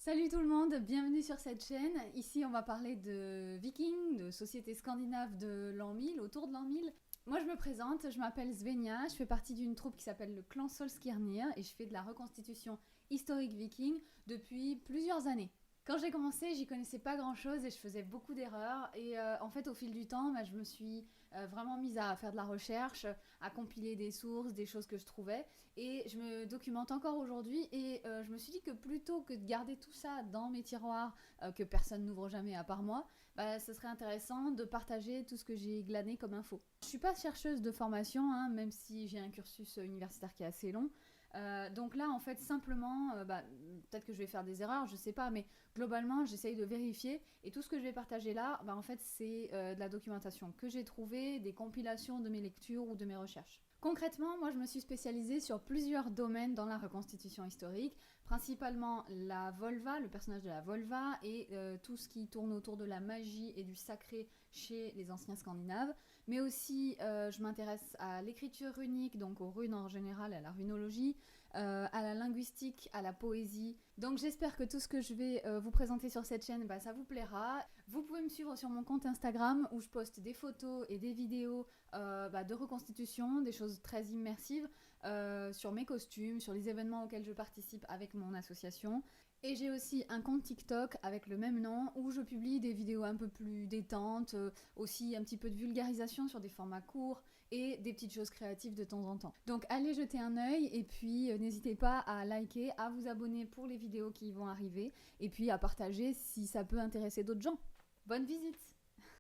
Salut tout le monde, bienvenue sur cette chaîne. Ici on va parler de vikings, de sociétés scandinaves de l'an 1000, autour de l'an 1000. Moi je me présente, je m'appelle Svenja, je fais partie d'une troupe qui s'appelle le clan Solskirnir et je fais de la reconstitution historique viking depuis plusieurs années. Quand j'ai commencé, j'y connaissais pas grand chose et je faisais beaucoup d'erreurs. Et en fait, au fil du temps, je me suis vraiment mise à faire de la recherche, à compiler des sources, des choses que je trouvais. Et je me documente encore aujourd'hui. Et je me suis dit que plutôt que de garder tout ça dans mes tiroirs que personne n'ouvre jamais à part moi, ce serait intéressant de partager tout ce que j'ai glané comme info. Je suis pas chercheuse de formation, hein, même si j'ai un cursus universitaire qui est assez long. Donc là, en fait, simplement, peut-être que je vais faire des erreurs, je sais pas, mais globalement, j'essaye de vérifier. Et tout ce que je vais partager là, en fait, c'est de la documentation que j'ai trouvée, des compilations de mes lectures ou de mes recherches. Concrètement, moi je me suis spécialisée sur plusieurs domaines dans la reconstitution historique, principalement la Volva, le personnage de la Volva et tout ce qui tourne autour de la magie et du sacré chez les anciens Scandinaves, mais aussi je m'intéresse à l'écriture runique, donc aux runes en général, à la runologie, à la linguistique, à la poésie. Donc j'espère que tout ce que je vais vous présenter sur cette chaîne, ça vous plaira. Vous pouvez me suivre sur mon compte Instagram où je poste des photos et des vidéos de reconstitution, des choses très immersives sur mes costumes, sur les événements auxquels je participe avec mon association. Et j'ai aussi un compte TikTok avec le même nom où je publie des vidéos un peu plus détentes, aussi un petit peu de vulgarisation sur des formats courts et des petites choses créatives de temps en temps. Donc allez jeter un œil et puis n'hésitez pas à liker, à vous abonner pour les vidéos qui vont arriver et puis à partager si ça peut intéresser d'autres gens. Bonne visite!